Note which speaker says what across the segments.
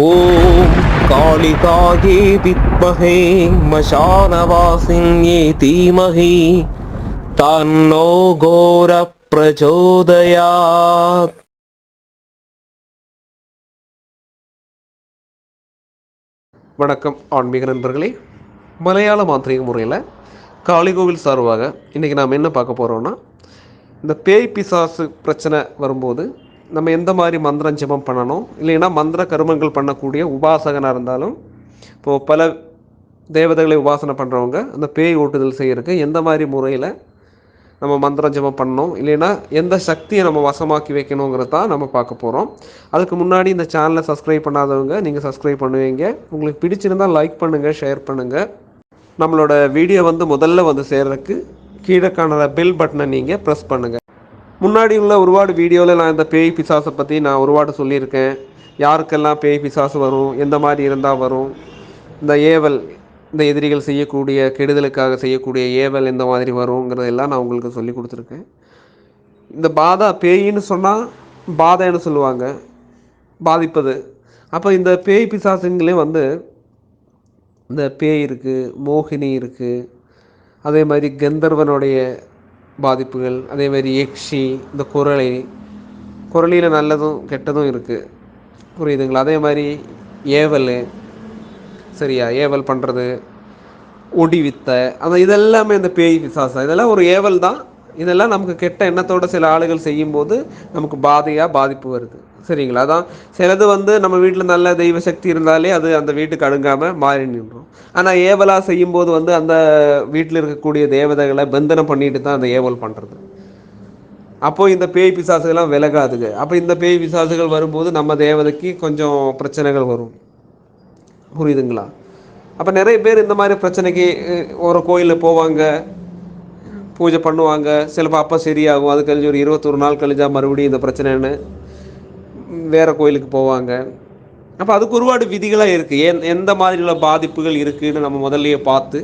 Speaker 1: ஓம் காளிகாயே வித்மஹே மசானவாசின்யே தீமஹி தன்னோ கோர பிரச்சோதயாத்.
Speaker 2: வணக்கம் ஆன்மீக நண்பர்களே. மலையாள மாந்திரீக முறையில் காளிகோவில் சார்பாக இன்றைக்கி நாம் என்ன பார்க்க போகிறோன்னா, இந்த பேய் பிசாசு பிரச்சனை வரும்போது நம்ம எந்த மாதிரி மந்திரம் ஜெபம் பண்ணணும், இல்லைன்னா மந்திர கருமங்கள் பண்ணக்கூடிய உபாசகனாக இருந்தாலும், இப்போது பல தேவதைகளை உபாசனை பண்ணுறவங்க அந்த பேய் ஓட்டுதல் செய்கிறதுக்கு எந்த மாதிரி முறையில் நம்ம மந்திரம் ஜெபம் பண்ணணும், இல்லைன்னா எந்த சக்தியை நம்ம வசமாக்கி வைக்கணுங்கிறது தான் நம்ம பார்க்க போகிறோம். அதுக்கு முன்னாடி இந்த சேனலை சப்ஸ்கிரைப் பண்ணாதவங்க நீங்கள் சப்ஸ்கிரைப் பண்ணுவீங்க. உங்களுக்கு பிடிச்சிருந்தால் லைக் பண்ணுங்கள், ஷேர் பண்ணுங்கள். நம்மளோட வீடியோ முதல்ல சேர்றதுக்கு கீழே காண பெல் பட்டனை நீங்கள் ப்ரெஸ் பண்ணுங்கள். முன்னாடி உள்ள ஒருபாடு வீடியோவில் நான் இந்த பேய் பிசாசை பற்றி நான் ஒருபாடு சொல்லியிருக்கேன். யாருக்கெல்லாம் பேய் பிசாசு வரும், எந்த மாதிரி இருந்தால் வரும், இந்த ஏவல், இந்த எதிரிகள் செய்யக்கூடிய கெடுதலுக்காக செய்யக்கூடிய ஏவல் எந்த மாதிரி வருங்கிறதெல்லாம் நான் உங்களுக்கு சொல்லி கொடுத்துருக்கேன். இந்த பாதா பேயின்னு சொன்னால் பாதைன்னு சொல்லுவாங்க, பாதிப்பது. அப்போ இந்த பேய் பிசாசுங்களே இந்த பேய் இருக்குது, மோகினி இருக்குது, அதே மாதிரி கந்தர்வனுடைய பாதிப்புகள், அதே மாதிரி யக்ஷி, இந்த குரலியில் நல்லதும் கெட்டதும் இருக்குது, புரியுதுங்களா? அதே மாதிரி ஏவல், சரியா, ஏவல் பண்ணுறது, ஒடி வித்தை, இதெல்லாமே இந்த பேய் பிசாசா, இதெல்லாம் ஒரு ஏவல் தான். இதெல்லாம் நமக்கு கெட்ட எண்ணத்தோடு சில ஆளுகள் செய்யும்போது நமக்கு பாதிப்பு வருது, சரிங்களா? அதான் சிலது நம்ம வீட்டில் நல்ல தெய்வ சக்தி இருந்தாலே அது அந்த வீட்டுக்கு அணுகாமல் மாறி நின்றோம். ஆனால் ஏவலாக செய்யும்போது அந்த வீட்டில் இருக்கக்கூடிய தேவதைகளை பந்தனம் பண்ணிட்டு தான் அந்த ஏவல் பண்ணுறது. அப்போது இந்த பேய் பிசாசுகள்லாம் விலகாதுங்க. அப்போ இந்த பேய் பிசாசுகள் வரும்போது நம்ம தேவதைக்கு கொஞ்சம் பிரச்சனைகள் வரும், புரியுதுங்களா? அப்போ நிறைய பேர் இந்த மாதிரி பிரச்சனைக்கு ஒரு கோயிலில் போவாங்க, பூஜை பண்ணுவாங்க, சிலப்போ அப்போ சரியாகும். அது கழிஞ்சு ஒரு 21 நாள் கழிஞ்சா மறுபடியும் இந்த பிரச்சனைன்னு வேறு கோயிலுக்கு போவாங்க. அப்போ அதுக்கு ஒருபாடு விதிகளாக இருக்குது. எந்த மாதிரிയുള്ള பாதிப்புகள் இருக்குதுன்னு நம்ம முதல்லையே பார்த்து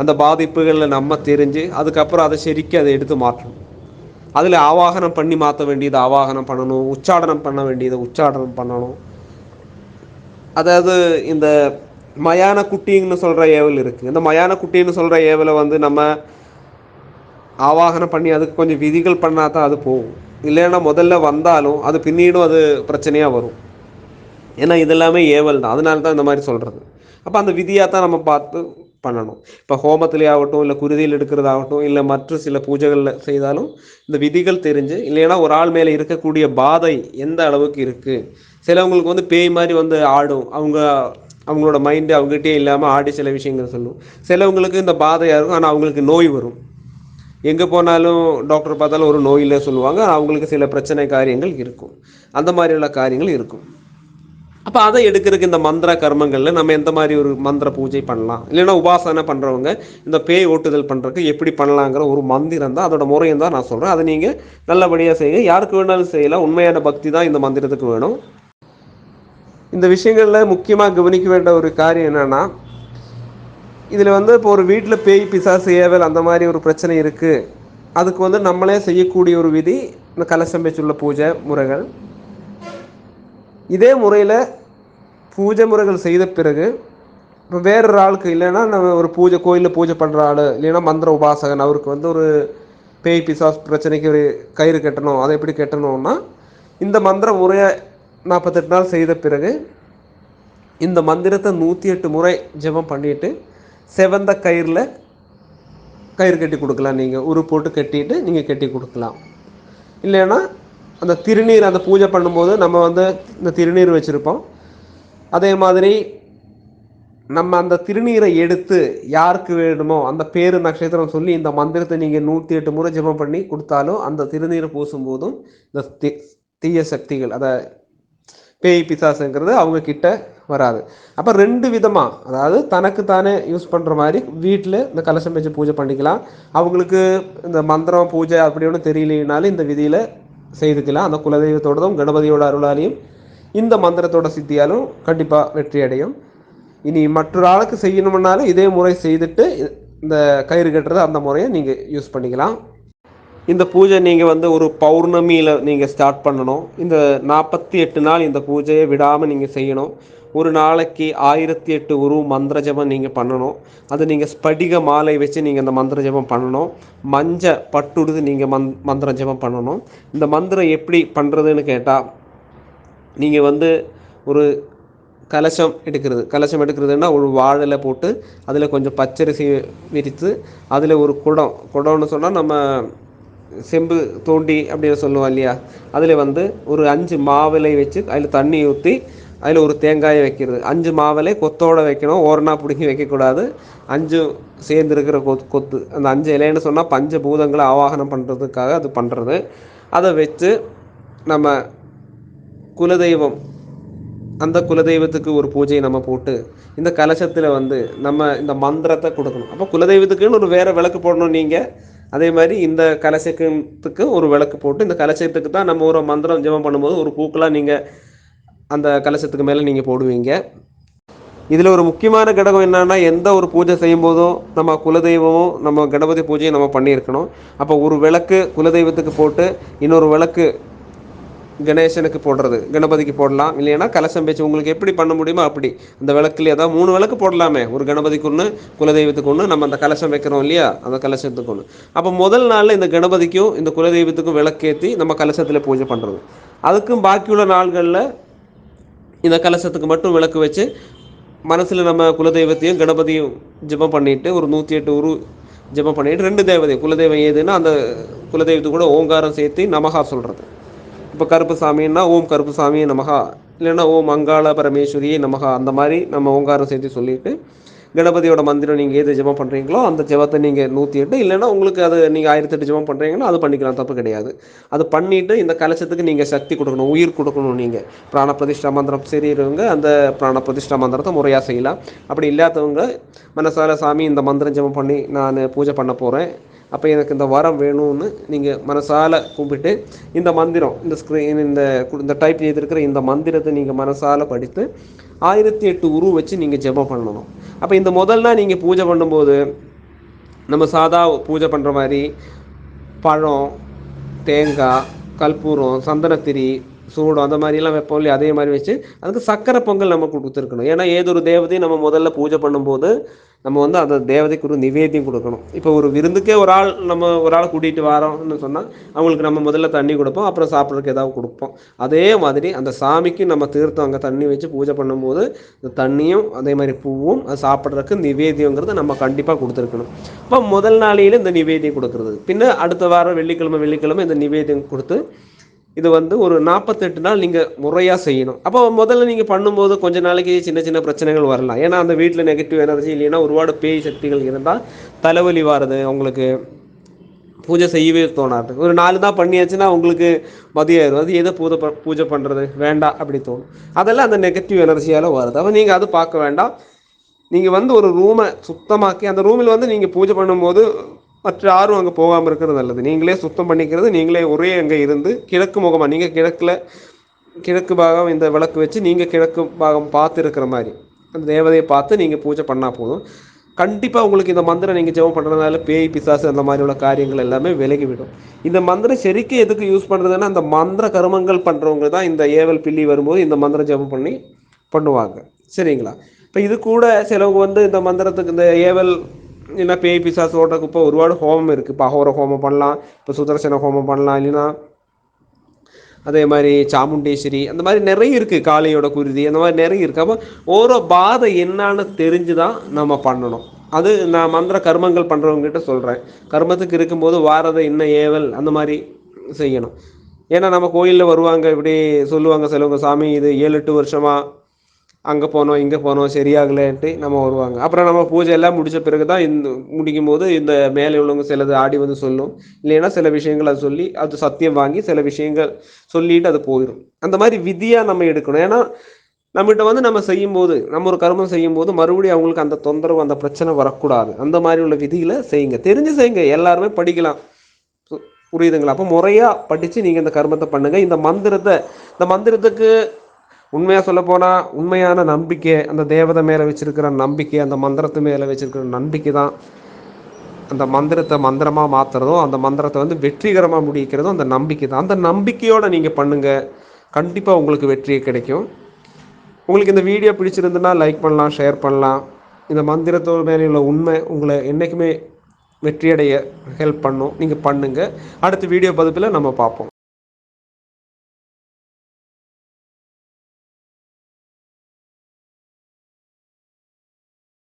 Speaker 2: அந்த பாதிப்புகளில் நம்ம தெரிஞ்சு அதுக்கப்புறம் அதை அதை எடுத்து மாற்றணும். அதில் ஆவாகனம் பண்ணி மாற்ற வேண்டியதை ஆவாகனம் பண்ணணும், உச்சாடனம் பண்ண வேண்டியதை உச்சாடனம் பண்ணணும். அதாவது இந்த மயான குட்டின்னு சொல்கிற ஏவல் இருக்குது. இந்த மயான குட்டின்னு சொல்கிற ஏவலை நம்ம ஆவாகனம் பண்ணி அதுக்கு கொஞ்சம் விதிகள் பண்ணால் தான் அது போகும். இல்லைன்னா முதல்ல வந்தாலும் அது பின்னீடும் அது பிரச்சனையாக வரும். ஏன்னா இதெல்லாமே ஏவல் தான், அதனால தான் இந்த மாதிரி சொல்கிறது. அப்போ அந்த விதியாக தான் நம்ம பார்த்து பண்ணணும். இப்போ ஹோமத்திலே ஆகட்டும், இல்லை குருதியில் எடுக்கிறதாகட்டும், இல்லை மற்ற சில பூஜைகளில் செய்தாலும் இந்த விதிகள் தெரிஞ்சு, இல்லைன்னா ஒரு ஆள் மேலே இருக்கக்கூடிய பாதை எந்த அளவுக்கு இருக்குது. சிலவங்களுக்கு பேய் மாதிரி ஆடும், அவங்களோட மைண்டு அவங்ககிட்டே இல்லாமல் ஆடி சில விஷயங்கள் சொல்லும். சிலவங்களுக்கு இந்த பாதையாக இருக்கும், ஆனால் அவங்களுக்கு நோய் வரும். எங்கே போனாலும் டாக்டர் பார்த்தாலும் ஒரு நோயில் சொல்லுவாங்க, அவங்களுக்கு சில பிரச்சனை காரியங்கள் இருக்கும், அந்த மாதிரிയുള്ള காரியங்கள் இருக்கும். அப்போ அதை எடுக்கிறதுக்கு இந்த மந்திர கர்மங்களில் நம்ம எந்த மாதிரி ஒரு மந்திர பூஜை பண்ணலாம், இல்லைன்னா உபாசனை பண்ணுறவங்க இந்த பேய் ஓட்டுதல் பண்ணுறதுக்கு எப்படி பண்ணலாங்கிற ஒரு மந்திரம் தான், அதோட முறையும் தான் நான் சொல்கிறேன். அதை நீங்கள் நல்லபடியாக செய்யுங்க. யாருக்கு வேணாலும் செய்யலாம். உண்மையான பக்தி தான் இந்த மந்திரத்துக்கு வேணும். இந்த விஷயங்களில் முக்கியமாக கவனிக்க வேண்டிய ஒரு காரியம் என்னென்னா, இதில் இப்போ ஒரு வீட்டில் பேய் பிசாசு ஏவல் அந்த மாதிரி ஒரு பிரச்சனை இருக்குது. அதுக்கு நம்மளே செய்யக்கூடிய ஒரு விதி இந்த கலசம் வச்சுள்ள பூஜை முறைகள். இதே முறையில் பூஜை முறைகள் செய்த பிறகு இப்போ வேறொரு ஆளுக்கு, இல்லைன்னா நம்ம ஒரு கோயிலில் பூஜை பண்ணுற ஆள், இல்லைன்னா மந்திர உபாசகன், அவருக்கு ஒரு பேய் பிசாஸ் பிரச்சனைக்கு ஒரு கயிறு கட்டணும். அதை எப்படி கட்டணும்னா, இந்த மந்திர முறையை 48 நாள் செய்த பிறகு இந்த மந்திரத்தை 108 முறை ஜெபம் பண்ணிவிட்டு செவந்த கயிறு கட்டி கொடுக்கலாம். நீங்கள் உரு போட்டு கட்டிட்டு நீங்கள் கட்டி கொடுக்கலாம். இல்லைன்னா அந்த திருநீர், அந்த பூஜை பண்ணும்போது நம்ம இந்த திருநீர் வச்சுருப்போம். அதே மாதிரி நம்ம அந்த திருநீரை எடுத்து யாருக்கு வேணுமோ அந்த பேர் நட்சத்திரம் சொல்லி இந்த மந்திரத்தை நீங்கள் 108 முறை ஜெபம் பண்ணி கொடுத்தாலும் அந்த திருநீரை பூசும்போதும் இந்த தீய சக்திகள், அதை பேய் பிசாசுங்கிறது அவங்க கிட்ட வராது. அப்போ 2 விதமாக, அதாவது தனக்கு தானே யூஸ் பண்ணுற மாதிரி வீட்டில் இந்த கலசம் வச்சு பூஜை பண்ணிக்கலாம். அவங்களுக்கு இந்த மந்திரம் பூஜை அப்படி ஒன்றும் தெரியலனாலும் இந்த விதியில் செய்துக்கலாம். அந்த குலதெய்வத்தோடதும் கணபதியோட அருளாலையும் இந்த மந்திரத்தோட சித்தியாலும் கண்டிப்பாக வெற்றி அடையும். இனி மற்றொரு ஆளுக்கு செய்யணும்னாலும் இதே முறை செய்துட்டு இந்த கயிறு கட்டுறது அந்த முறையை நீங்கள் யூஸ் பண்ணிக்கலாம். இந்த பூஜை நீங்கள் வந்து ஒரு பௌர்ணமியில் நீங்கள் ஸ்டார்ட் பண்ணணும். இந்த 48 நாள் இந்த பூஜையை விடாமல் நீங்கள் செய்யணும். ஒரு நாளைக்கு 1008 உரு மந்திர ஜபம் நீங்கள் பண்ணணும். அது நீங்கள் ஸ்படிக மாலை வச்சு நீங்கள் அந்த மந்திர ஜபம் பண்ணணும். பட்டுடுது நீங்கள் மந்திர ஜபம் பண்ணணும். இந்த மந்திரம் எப்படி பண்ணுறதுன்னு கேட்டால், நீங்கள் வந்து ஒரு கலசம் எடுக்கிறதுன்னா ஒரு வாழலை போட்டு அதில் கொஞ்சம் பச்சரிசி விரித்து அதில் ஒரு குடம்னு சொன்னால் நம்ம செம்பு தோண்டி அப்படின்னு சொல்லுவோம் இல்லையா, அதில் வந்து ஒரு 5 மாவிலை வச்சு அதில் தண்ணி ஊற்றி அதில் ஒரு தேங்காயை வைக்கிறது. 5 மாவிலை கொத்தோடு வைக்கணும், ஓரணா பிடுங்கி வைக்கக்கூடாது. 5 சேர்ந்து இருக்கிற கொத்து அந்த 5 இலைன்னு சொன்னால் பஞ்சபூதங்களை ஆவாகனம் பண்ணுறதுக்காக அது பண்ணுறது. அதை வச்சு நம்ம குலதெய்வம், அந்த குலதெய்வத்துக்கு ஒரு பூஜையை நம்ம போட்டு இந்த கலசத்தில் வந்து நம்ம இந்த மந்திரத்தை கொடுக்கணும். அப்போ குலதெய்வத்துக்குன்னு ஒரு வேறு விளக்கு போடணும் நீங்கள். அதே மாதிரி இந்த கலசத்துக்கு ஒரு விளக்கு போட்டு இந்த கலசத்துக்கு தான் நம்ம ஒரு மந்திரம் ஜெபம் பண்ணும்போது ஒரு பூக்களாக நீங்கள் அந்த கலசத்துக்கு மேலே நீங்கள் போடுவீங்க. இதில் ஒரு முக்கியமான கடகம் என்னன்னா, எந்த ஒரு பூஜை செய்யும் போதும் நம்ம குலதெய்வமும் நம்ம கணபதி பூஜையும் நம்ம பண்ணியிருக்கணும். அப்போ ஒரு விளக்கு குலதெய்வத்துக்கு போட்டு இன்னொரு விளக்கு கணேசனுக்கு போடுறது, கணபதிக்கு போடலாம். இல்லைன்னா கலசம் வச்சு உங்களுக்கு எப்படி பண்ண முடியுமோ அப்படி அந்த விளக்குல ஏதாவது 3 விளக்கு போடலாமே. ஒரு கணபதிக்கு ஒன்று, குலதெய்வத்துக்கு ஒன்று, நம்ம அந்த கலசம் வைக்கிறோம் இல்லையா, அந்த கலசத்துக்கு ஒன்று. அப்போ முதல் நாளில் இந்த கணபதிக்கும் இந்த குலதெய்வத்துக்கும் விளக்கேற்றி நம்ம கலசத்தில் பூஜை பண்ணுறது. அதுக்கும் பாக்கியுள்ள நாள்களில் இந்த கலசத்துக்கு மட்டும் விளக்கு வச்சு மனசில் நம்ம குலதெய்வத்தையும் கணபதியும் ஜெபம் பண்ணிவிட்டு ஒரு 108 உரு ஜெபம் பண்ணிவிட்டு 2 தேவதை, குலதெய்வம் ஏதுன்னா அந்த குலதெய்வத்துக்கு கூட ஓங்காரம் சேர்த்து நமகா சொல்கிறது. இப்போ கருப்பு சாமின்னா ஓம் கருப்பு சாமி நமகா, இல்லைன்னா ஓம் அங்காள பரமேஸ்வரியே நமகா, அந்த மாதிரி நம்ம ஓங்காரம் சேர்த்து சொல்லிவிட்டு கணபதியோட மந்திரம் நீங்கள் எது ஜெபம் பண்ணுறீங்களோ அந்த ஜெபத்தை நீங்கள் 108, இல்லைன்னா உங்களுக்கு அது நீங்கள் 1008 ஜெபம் பண்ணுறீங்கன்னா அது பண்ணிக்கலாம், தப்பு கிடையாது. அது பண்ணிவிட்டு இந்த கலசத்துக்கு நீங்கள் சக்தி கொடுக்கணும், உயிர் கொடுக்கணும். நீங்கள் பிராண பிரதிஷ்டா மந்திரம் செய்கிறவங்க அந்த பிராண பிரதிஷ்டா மந்திரத்தை முறையாக செய்யலாம். அப்படி இல்லாதவங்க மனசால சாமி இந்த மந்திரம் ஜெபம் பண்ணி நான் பூஜை பண்ண போகிறேன், அப்போ எனக்கு இந்த வரம் வேணும்னு நீங்கள் மனசால கும்பிட்டு இந்த மந்திரம் இந்த டைப் செய்திருக்கிற இந்த மந்திரத்தை நீங்கள் மனசால படித்து 1008 உரு வச்சு நீங்கள் ஜெபம் பண்ணணும். அப்போ இந்த முதல்ல நீங்கள் பூஜை பண்ணும்போது நம்ம சாதா பூஜை பண்ணுற மாதிரி பழம், தேங்காய், கற்பூரம், சந்தனத்திரி, சூடம் அந்த மாதிரிலாம் வைப்போம் இல்லையா, அதே மாதிரி வச்சு அதுக்கு சக்கரை பொங்கல் நம்ம கொடுத்துருக்கணும். ஏன்னா ஏதொரு தேவதையும் நம்ம முதல்ல பூஜை பண்ணும்போது நம்ம வந்து அந்த தேவதைக்கு ஒரு நிவேதியம் கொடுக்கணும். இப்போ ஒரு விருந்துக்கே நம்ம ஒரு ஆள் கூட்டிகிட்டு வரோம்னு சொன்னால் அவங்களுக்கு நம்ம முதல்ல தண்ணி கொடுப்போம், அப்புறம் சாப்பிட்றதுக்கு ஏதாவது கொடுப்போம். அதே மாதிரி அந்த சாமிக்கு நம்ம தீர்த்தம் அங்கே தண்ணி வச்சு பூஜை பண்ணும்போது இந்த தண்ணியும் அதே மாதிரி பூவும் அது சாப்பிட்றதுக்கு நிவேதியங்கிறத நம்ம கண்டிப்பாக கொடுத்துருக்கணும். இப்போ முதல் நாளையில் இந்த நிவேதியம் கொடுக்குறது, பின்ன அடுத்த வாரம் வெள்ளிக்கிழமை இந்த நிவேதியம் கொடுத்து இது வந்து ஒரு 48 நாள் நீங்கள் முறையாக செய்யணும். அப்போ முதல்ல நீங்கள் பண்ணும்போது கொஞ்ச நாளைக்கு சின்ன சின்ன பிரச்சனைகள் வரலாம். ஏன்னா அந்த வீட்டில் நெகட்டிவ் எனர்ஜி இல்லைன்னா ஒருபாடு பேய் சக்திகள் இருந்தால் தலைவலி வாருது, உங்களுக்கு பூஜை செய்யவே தோணாது. ஒரு 4 தான் பண்ணியாச்சுன்னா உங்களுக்கு மதியாயிரும், அது எதை பூஜை பண்ணுறது வேண்டாம் அப்படி தோணும். அதெல்லாம் அந்த நெகட்டிவ் எனர்ஜியால் வருது. அப்போ நீங்கள் அது பார்க்க வேண்டாம். நீங்கள் வந்து ஒரு ரூமை சுத்தமாக்கி அந்த ரூமில் வந்து நீங்கள் பூஜை பண்ணும்போது மற்ற யாரும் அங்கே போகாமல் இருக்கிறது நல்லது. நீங்களே சுத்தம் பண்ணிக்கிறது, நீங்களே ஒரே அங்கே இருந்து கிழக்கு முகமாக நீங்கள் கிழக்கு பாகம் இந்த விளக்கு வச்சு நீங்கள் கிழக்கு பாகம் பார்த்து இருக்கிற மாதிரி அந்த தேவதையை பார்த்து நீங்கள் பூஜை பண்ணால் போதும். கண்டிப்பாக உங்களுக்கு இந்த மந்திரம் நீங்கள் ஜெபம் பண்ணுறதுனால பேய் பிசாசு அந்த மாதிரி உள்ள காரியங்கள் எல்லாமே விலகிவிடும். இந்த மந்திரம் சரிக்கு எதுக்கு யூஸ் பண்ணுறதுன்னா அந்த மந்திர கருமங்கள் பண்ணுறவங்க தான் இந்த ஏவல் பில்லி வரும்போது இந்த மந்திரம் ஜெபம் பண்ணுவாங்க. சரிங்களா? இப்போ இது கூட சிலவங்க வந்து இந்த மந்திரத்துக்கு இந்த ஏவல் இல்லைன்னா பேய் பிசாசு ஓட்டுறதுக்கு இப்போ ஒருபாடு ஹோமம் இருக்குது. இப்போ அகோர ஹோமம் பண்ணலாம், இப்போ சுதர்சன ஹோமம் பண்ணலாம், இல்லைன்னா அதே மாதிரி சாமுண்டேஸ்வரி அந்த மாதிரி நிறைய இருக்குது, காளியோட குருதி அந்த மாதிரி நிறைய இருக்குது. அப்போ ஓரோ பாதை என்னான்னு தெரிஞ்சு தான் நம்ம பண்ணணும். அது நான் மந்திர கர்மங்கள் பண்ணுறவங்ககிட்ட சொல்கிறேன். கர்மத்துக்கு இருக்கும்போது வாரதை இன்னும் ஏவல் அந்த மாதிரி செய்யணும். ஏன்னா நம்ம கோயிலில் வருவாங்க, இப்படி சொல்லுவாங்க சிலவங்க, சாமி இது 7-8 வருஷமாக அங்கே போனோம் இங்கே போனோம் சரியாகலேன்ட்டு நம்ம வருவாங்க. அப்புறம் நம்ம பூஜை எல்லாம் முடித்த பிறகு தான் முடிக்கும் போது இந்த மேலே உள்ளவங்க சிலது ஆடி வந்து சொல்லும், இல்லைன்னா சில விஷயங்கள் அது சொல்லி அது சத்தியம் வாங்கி சில விஷயங்கள் சொல்லிட்டு அது போயிடும். அந்த மாதிரி விதியாக நம்ம எடுக்கணும். ஏன்னா நம்மகிட்ட வந்து நம்ம செய்யும்போது நம்ம ஒரு கர்மம் செய்யும்போது மறுபடியும் அவங்களுக்கு அந்த தொந்தரவு அந்த பிரச்சனை வரக்கூடாது. அந்த மாதிரி உள்ள விதிகளை செய்யுங்க, தெரிஞ்சு செய்யுங்க. எல்லாருமே படிக்கலாம், புரியுதுங்களா? அப்போ முறையாக படித்து நீங்கள் இந்த கர்மத்தை பண்ணுங்கள். இந்த மந்திரத்துக்கு உண்மையாக சொல்ல போனால் உண்மையான நம்பிக்கை அந்த தேவதை மேலே வச்சிருக்கிற நம்பிக்கை, அந்த மந்திரத்து மேலே வச்சிருக்கிற நம்பிக்கை தான் அந்த மந்திரத்தை மந்திரமாக மாற்றுறதும் அந்த மந்திரத்தை வந்து வெற்றிகரமாக முடிக்கிறதும் அந்த நம்பிக்கை தான். அந்த நம்பிக்கையோடு நீங்கள் பண்ணுங்கள், கண்டிப்பாக உங்களுக்கு வெற்றி கிடைக்கும். உங்களுக்கு இந்த வீடியோ பிடிச்சிருந்துன்னா லைக் பண்ணலாம், ஷேர் பண்ணலாம். இந்த மந்திரத்தோட மேலே உள்ள உண்மை உங்களை என்றைக்குமே வெற்றியடைய ஹெல்ப் பண்ணும். நீங்கள் பண்ணுங்கள். அடுத்த வீடியோ பதிப்பில் நம்ம பார்ப்போம்.